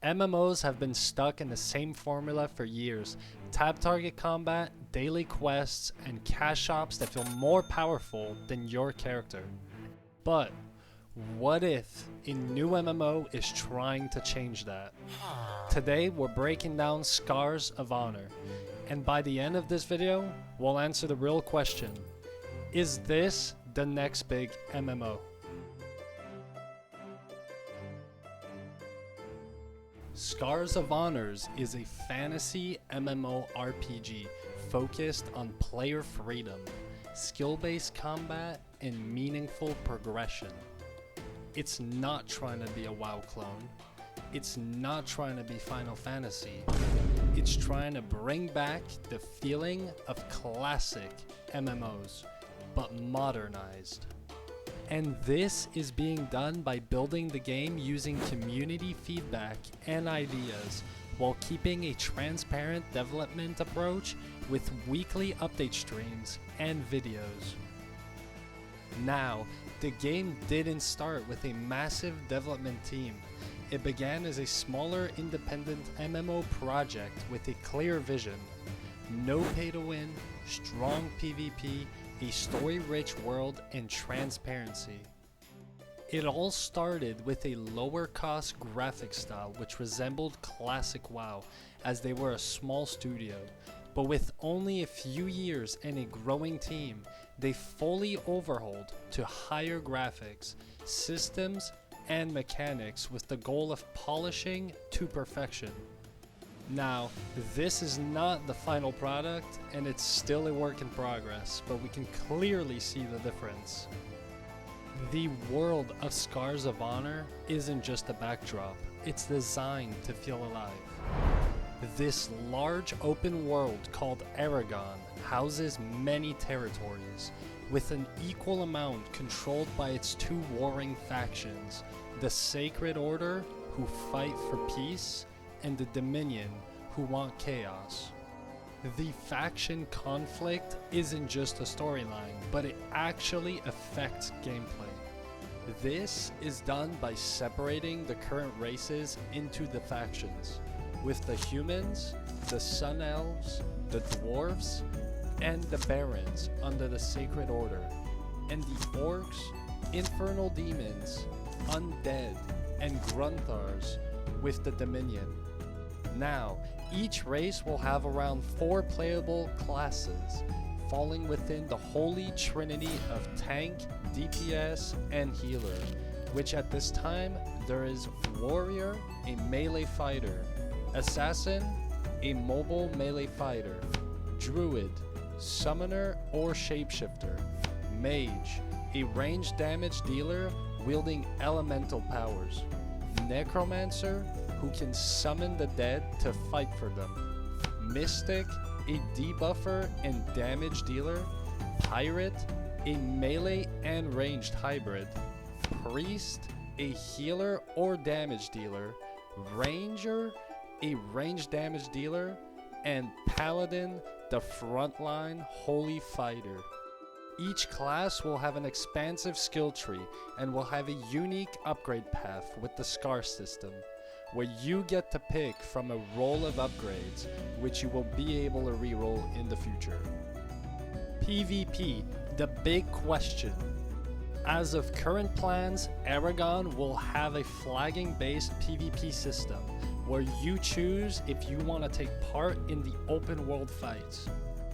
MMOs have been stuck in the same formula for years. Tab target combat, daily quests, and cash shops that feel more powerful than your character. But what if a new MMO is trying to change that? Today we're breaking down Scars of Honor, and by the end of this video, we'll answer the real question: is this the next big MMO? Scars of Honors is a fantasy MMORPG focused on player freedom, skill-based combat, and meaningful progression. It's not trying to be a WoW clone. It's not trying to be Final Fantasy. It's trying to bring back the feeling of classic MMOs, but modernized. And this is being done by building the game using community feedback and ideas, while keeping a transparent development approach with weekly update streams and videos. Now, the game didn't start with a massive development team. It began as a smaller independent MMO project with a clear vision: no pay to win, strong PvP, a story-rich world, and transparency. It all started with a lower-cost graphic style which resembled classic WoW, as they were a small studio. But with only a few years and a growing team, they fully overhauled to higher graphics, systems, and mechanics with the goal of polishing to perfection. Now, this is not the final product, and it's still a work in progress, but we can clearly see the difference. The world of Scars of Honor isn't just a backdrop, it's designed to feel alive. This large open world called Aragon houses many territories, with an equal amount controlled by its two warring factions, the Sacred Order, who fight for peace, and the Dominion, who want chaos. The faction conflict isn't just a storyline, but it actually affects gameplay. This is done by separating the current races into the factions, with the humans, the Sun Elves, the Dwarves, and the Barons under the Sacred Order, and the Orcs, Infernal Demons, Undead, and Grunthars with the Dominion. Now, each race will have around 4 playable classes, falling within the holy trinity of tank, DPS, and healer, which at this time there is warrior, a melee fighter, assassin, a mobile melee fighter, druid, summoner or shapeshifter, mage, a ranged damage dealer wielding elemental powers, necromancer, who can summon the dead to fight for them, mystic, a debuffer and damage dealer, pirate, a melee and ranged hybrid, priest, a healer or damage dealer, ranger, a ranged damage dealer, and paladin, the frontline holy fighter. Each class will have an expansive skill tree and will have a unique upgrade path with the Scar system, where you get to pick from a roll of upgrades, which you will be able to reroll in the future. PvP, the big question. As of current plans, Aragon will have a flagging-based PvP system, where you choose if you want to take part in the open world fights.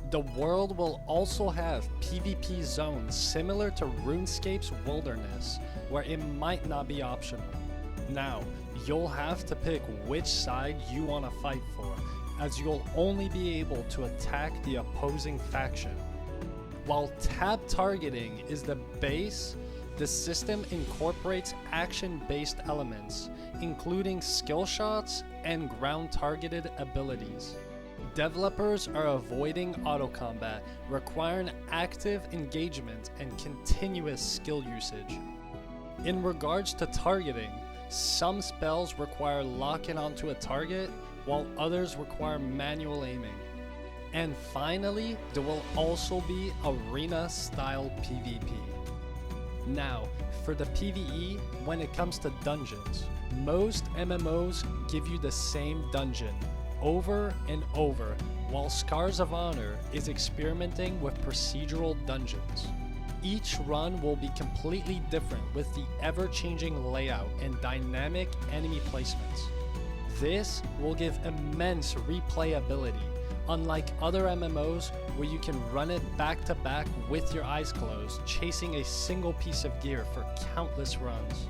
The world will also have PvP zones similar to RuneScape's Wilderness, where it might not be optional. Now, you'll have to pick which side you want to fight for, as you'll only be able to attack the opposing faction. While tab targeting is the base, the system incorporates action-based elements, including skill shots and ground-targeted abilities. Developers are avoiding auto-combat, requiring active engagement and continuous skill usage. In regards to targeting, some spells require locking onto a target, while others require manual aiming. And finally, there will also be arena-style PvP. Now, for the PvE, when it comes to dungeons, most MMOs give you the same dungeon over and over, while Scars of Honor is experimenting with procedural dungeons. Each run will be completely different with the ever-changing layout and dynamic enemy placements. This will give immense replayability, unlike other MMOs where you can run it back to back with your eyes closed, chasing a single piece of gear for countless runs.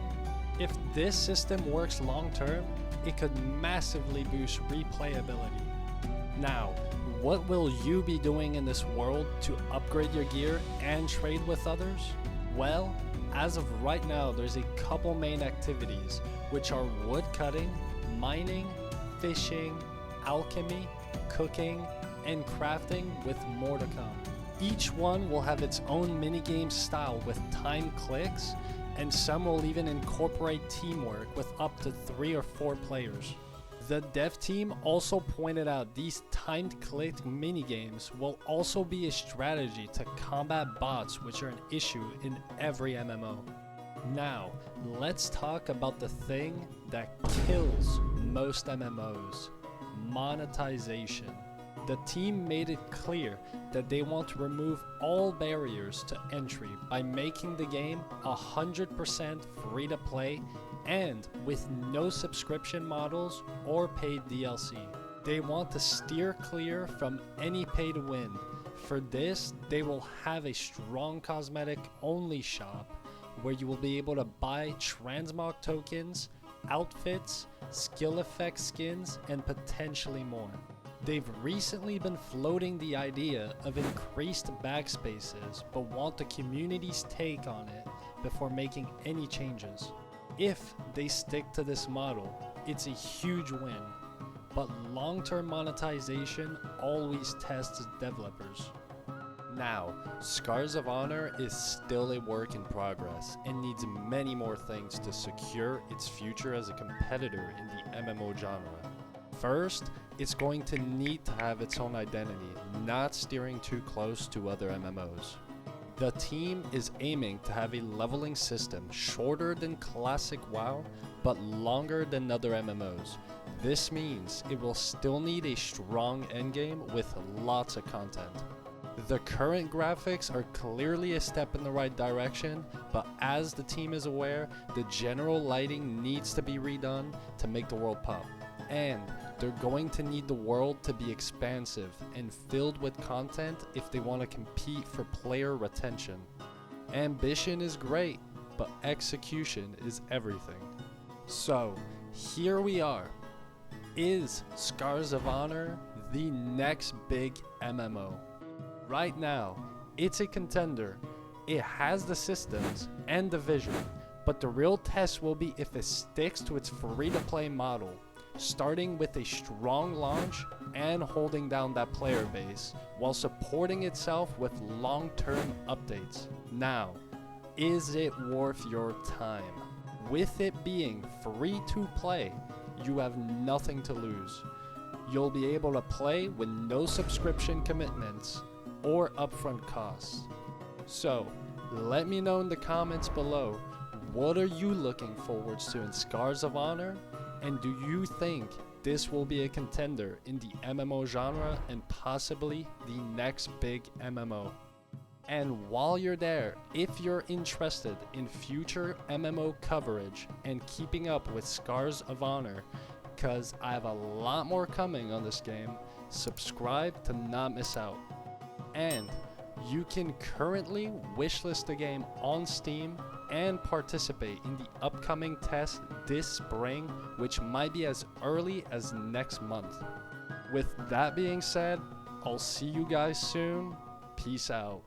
If this system works long term, it could massively boost replayability. Now, what will you be doing in this world to upgrade your gear and trade with others? Well, as of right now, there's a couple main activities, which are wood cutting, mining, fishing, alchemy, cooking, and crafting, with more to come. Each one will have its own minigame style with timed clicks, and some will even incorporate teamwork with up to 3 or 4 players. The dev team also pointed out these timed clicked minigames will also be a strategy to combat bots, which are an issue in every MMO. Now, let's talk about the thing that kills most MMOs: monetization. The team made it clear that they want to remove all barriers to entry by making the game 100% free to play and with no subscription models or paid DLC. They want to steer clear from any pay to win. For this, they will have a strong cosmetic only shop where you will be able to buy transmog tokens, outfits, skill effect skins, and potentially more. They've recently been floating the idea of increased backspaces, but want the community's take on it before making any changes. If they stick to this model, it's a huge win, but long-term monetization always tests developers. Now, Scars of Honor is still a work in progress and needs many more things to secure its future as a competitor in the MMO genre. First, it's going to need to have its own identity, not steering too close to other MMOs. The team is aiming to have a leveling system shorter than classic WoW, but longer than other MMOs. This means it will still need a strong endgame with lots of content. The current graphics are clearly a step in the right direction, but as the team is aware, the general lighting needs to be redone to make the world pop. And they're going to need the world to be expansive and filled with content if they want to compete for player retention. Ambition is great, but execution is everything. So, here we are. Is Scars of Honor the next big MMO? Right now, it's a contender. It has the systems and the vision, but the real test will be if it sticks to its free-to-play model, starting with a strong launch and holding down that player base while supporting itself with long-term updates. Now, is it worth your time? With it being free to play, you have nothing to lose. You'll be able to play with no subscription commitments or upfront costs. So, let me know in the comments below, what are you looking forward to in Scars of Honor? And do you think this will be a contender in the MMO genre and possibly the next big MMO? And while you're there, if you're interested in future MMO coverage and keeping up with Scars of Honor, because I have a lot more coming on this game, subscribe to not miss out. And you can currently wishlist the game on Steam and participate in the upcoming test this spring, which might be as early as next month. With that being said, I'll see you guys soon. Peace out.